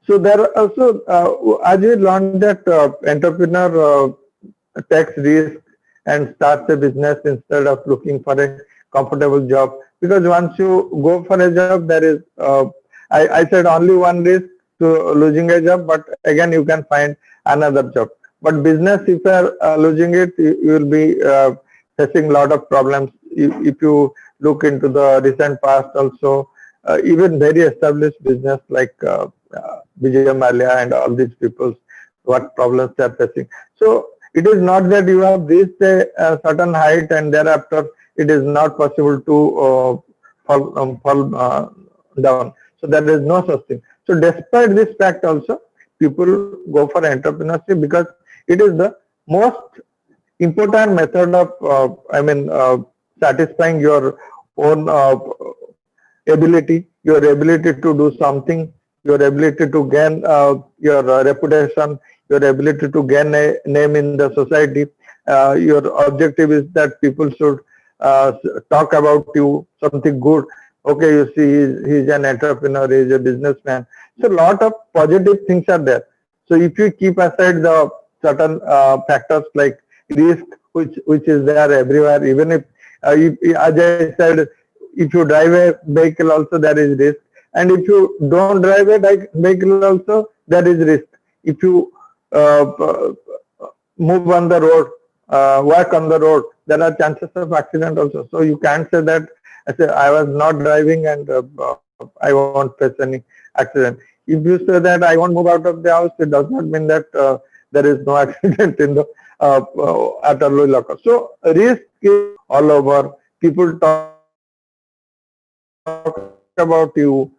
So there are also, as we learned that entrepreneur takes risk and starts a business instead of looking for a comfortable job. Because once you go for a job, there is, I said only one risk to losing a job, but again you can find another job. But business, if you are losing it, you will be facing a lot of problems. If you look into the recent past also, even very established business like Vijay Mallya and all these people, what problems they are facing. So it is not that you have reached a certain height and thereafter it is not possible to fall down. So there is no such thing. So despite this fact also, people go for entrepreneurship because it is the most important method of, satisfying your own ability, your ability to do something, your ability to gain your reputation, your ability to gain a name in the society. Your objective is that people should talk about you something good. Okay, you see, he's an entrepreneur, he's a businessman. So a lot of positive things are there. So if you keep aside the certain factors like risk, which is there everywhere, even if as I said, if you drive a vehicle also there is risk, and if you don't drive a vehicle also there is risk. If you move on the road, walk on the road, there are chances of accident also. So you can't say that I was not driving and I won't face any accident. If you say that I won't move out of the house, it does not mean that there is no accident in the at early locker. So risk is all over. People talk about you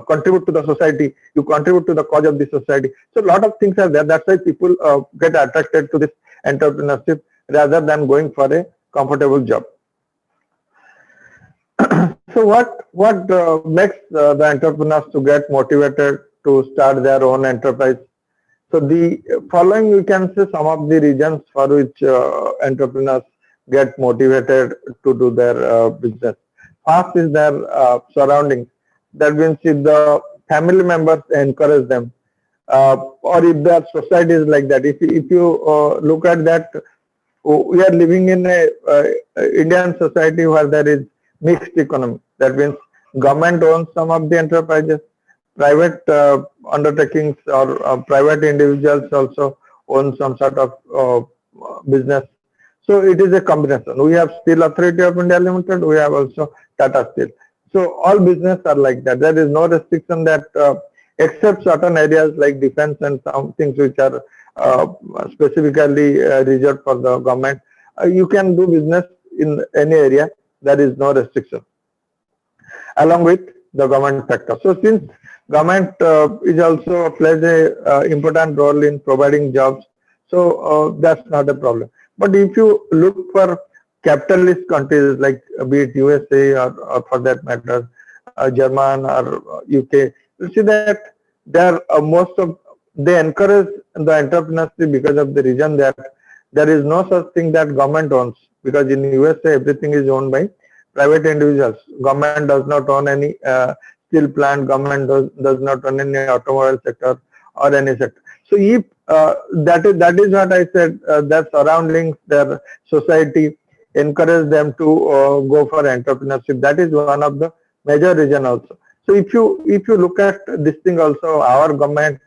contribute to the society, you contribute to the cause of the society. So a lot of things are there. That's why people get attracted to this entrepreneurship rather than going for a comfortable job. So what makes the entrepreneurs to get motivated to start their own enterprise? So the following we can say some of the reasons for which entrepreneurs get motivated to do their business. First is their surroundings. That means if the family members encourage them, or if the society is like that. If you look at that, we are living in a Indian society where there is mixed economy. That means government owns some of the enterprises, private undertakings or private individuals also own some sort of business. So it is a combination. We have Steel Authority of India Limited, we have also Tata Steel. So all business are like that. There is no restriction that except certain areas like defense and some things which are specifically reserved for the government. You can do business in any area. There is no restriction. Along with the government sector. So since government is also plays a important role in providing jobs, so that's not a problem. But if you look for capitalist countries like be it USA or for that matter German or UK, you see that they are most of they encourage the entrepreneurship because of the reason that there is no such thing that government owns, because in USA everything is owned by private individuals. Government does not own any steel plant, government does not own any automobile sector or any sector. So if that is what I said, their surroundings, their society encourage them to go for entrepreneurship. That is one of the major reason also. So if you look at this thing also, our government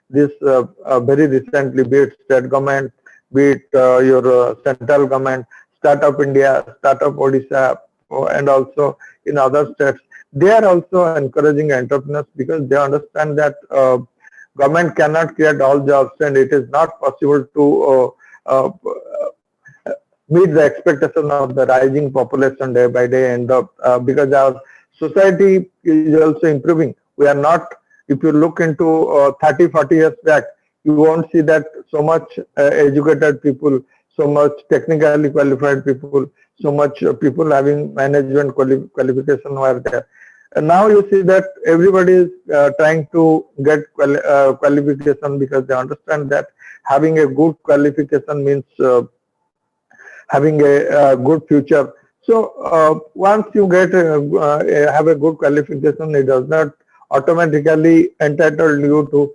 this very recently, be it state government, be it your central government, Startup India, Startup Odisha, and also in other states, they are also encouraging entrepreneurs because they understand that government cannot create all jobs and it is not possible to meet the expectation of the rising population day by day, and because our society is also improving. We are not, if you look into 30-40 years back, you won't see that so much educated people, so much technically qualified people, so much people having management qualification were there. And now you see that everybody is trying to get qualification because they understand that having a good qualification means having a good future. So once you get have a good qualification, it does not automatically entitled you to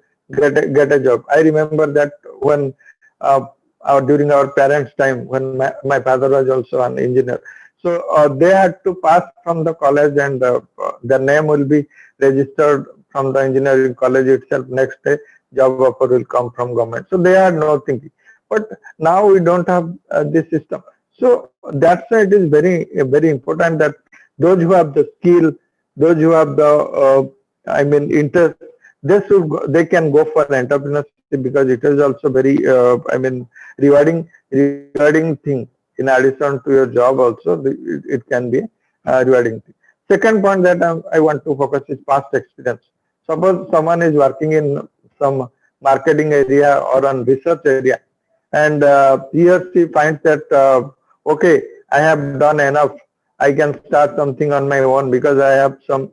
get a job. I remember that when during our parents' time, when my father was also an engineer. So they had to pass from the college, and their name will be registered from the engineering college itself. Next day, job offer will come from government. So they had no thinking. But now we don't have this system. So that's why it is very important that those who have the skill, those who have the interest, they can go for entrepreneurship, because it is also very rewarding thing. In addition to your job also, it can be a rewarding thing. Second point that I want to focus is past experience. Suppose someone is working in some marketing area or on research area, and he or she finds that okay, I have done enough, I can start something on my own because I have some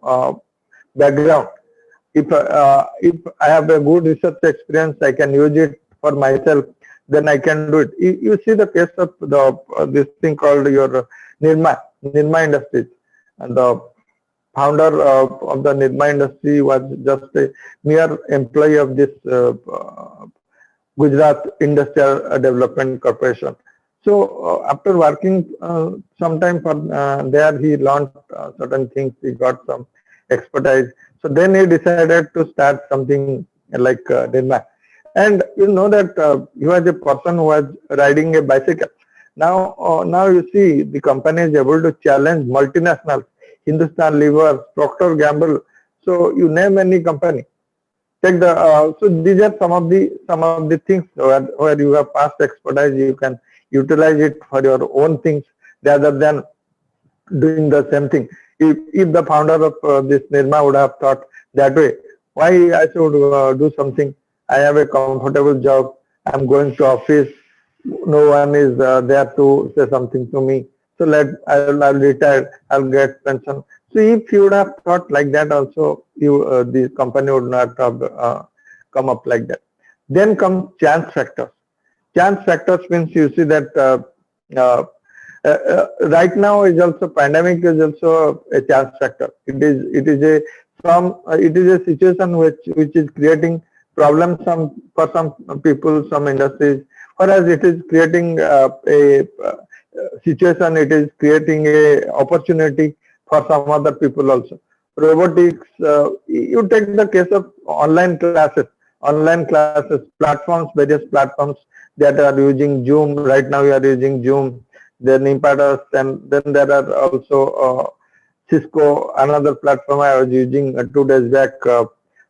background. If I have a good research experience, I can use it for myself, then I can do it. You see the case of the this thing called your Nirma Industries, and the founder of the Nirma industry was just a mere employee of this Gujarat Industrial Development Corporation. So after working some time for there, he learned certain things. He got some expertise. So then he decided to start something like Nirma. And you know that he was a person who was riding a bicycle. Now you see the company is able to challenge multinationals, Hindustan Lever, Procter Gamble. So you name any company. Take the so these are some of the things where you have past expertise, you can utilize it for your own things rather than doing the same thing. If the founder of this Nirma would have thought that way, why I should do something? I have a comfortable job. I'm going to office. No one is there to say something to me. So I'll retire. I'll get pension. So if you would have thought like that, also the company would not have come up like that. Then comes chance factors. Chance factors means you see that uh, right now is also pandemic is also a chance factor. It is a situation which is creating problems for some people, some industries, whereas it is creating a situation, it is creating a opportunity for some other people also. Robotics, you take the case of online classes, platforms, various platforms that are using Zoom. Right now we are using Zoom, then Impetus, and then there are also Cisco, another platform I was using 2 days back,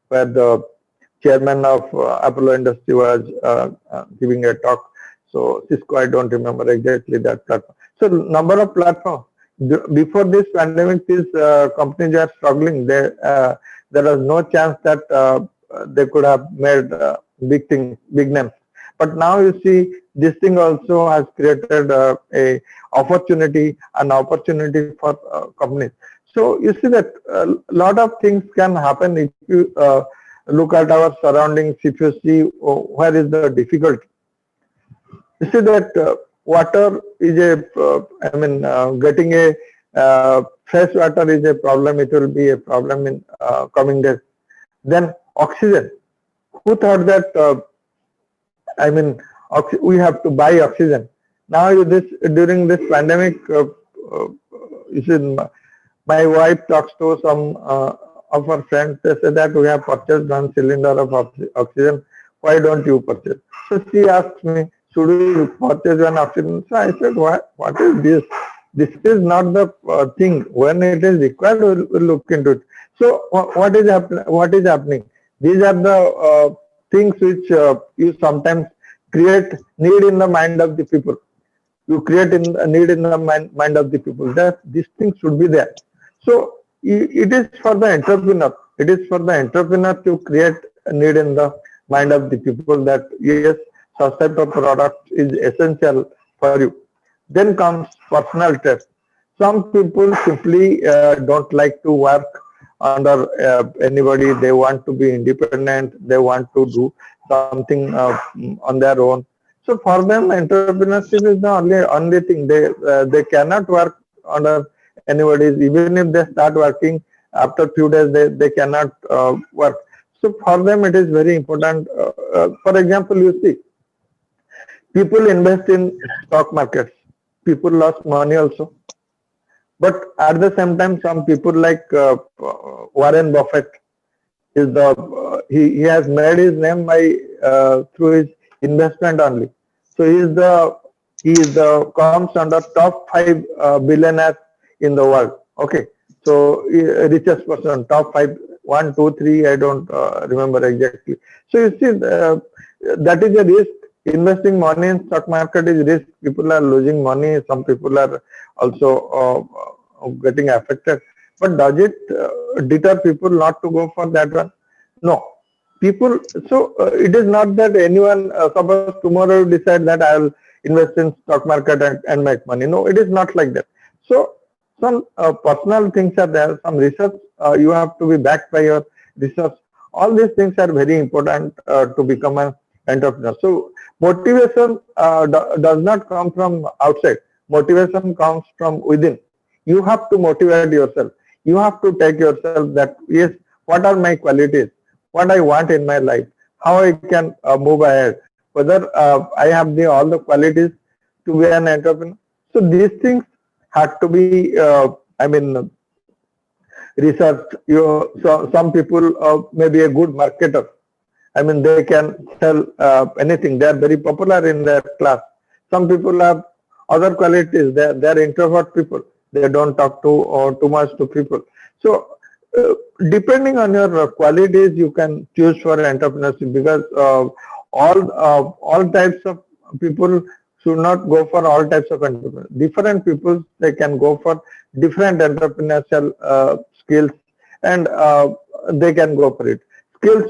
where the chairman of Apollo Industry was giving a talk. So Cisco, I don't remember exactly that platform. So number of platforms. Before this pandemic, these companies are struggling. There was no chance that they could have made big names. But now you see, this thing also has created an opportunity for companies. So you see that a lot of things can happen if you look at our surroundings. If you see where is the difficulty, you see that water is getting a fresh water is a problem. It will be a problem in coming days. Then oxygen. Who thought that we have to buy oxygen? Now during this pandemic, you see, my wife talks to some of her friends. They say that we have purchased 1 cylinder of oxygen. Why don't you purchase? So she asked me, should we purchase an oxygen? So I said, what is this? This is not the thing. When it is required, we'll look into it. So what is happening? These are the things which you sometimes create need in the mind of the people. You create a need in the mind of the people that this thing should be there. So it is for the entrepreneur. It is for the entrepreneur to create a need in the mind of the people that yes, such type of product is essential for you. Then comes personal test. Some people simply don't like to work under anybody. They want to be independent. They want to do something on their own. So for them, entrepreneurship is the only thing. They cannot work under anybody's. Even if they start working, after few days they cannot work. So for them it is very important. For example, you see, people invest in stock markets. People lost money also. But at the same time, some people like Warren Buffett is the he has made his name by through his investment only. So he is the comes under top 5 billionaires in the world. Okay, so richest person, top 5, 1, 2, 3. I don't remember exactly. So you see, that is a risk. Investing money in stock market is risk. People are losing money. Some people are also getting affected. But does it deter people not to go for that one? No. People, so it is not that anyone, suppose tomorrow you decide that I will invest in stock market and make money. No, it is not like that. So some personal things are there, some research, you have to be backed by your research. All these things are very important to become an entrepreneur. So motivation does not come from outside. Motivation comes from within. You have to motivate yourself. You have to take yourself that, yes, what are my qualities? What I want in my life? How I can move ahead? Whether I have all the qualities to be an entrepreneur. So these things have to be, research. So some people may be a good marketer. I mean, they can sell anything. They are very popular in their class. Some people have other qualities. They are introvert people. They don't talk too much to people. So depending on your qualities, you can choose for entrepreneurship, because all types of people should not go for all types of entrepreneurs. Different people, they can go for different entrepreneurial skills, and they can go for it. Skills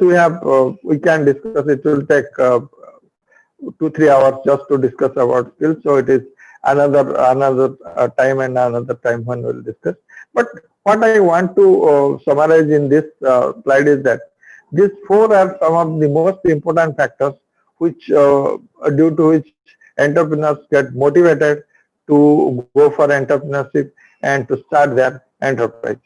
we can discuss. It will take 2-3 hours just to discuss about skills. So it is another time and another time when we'll discuss. But what I want to summarize in this slide is that these 4 are some of the most important factors which due to which entrepreneurs get motivated to go for entrepreneurship and to start their enterprise.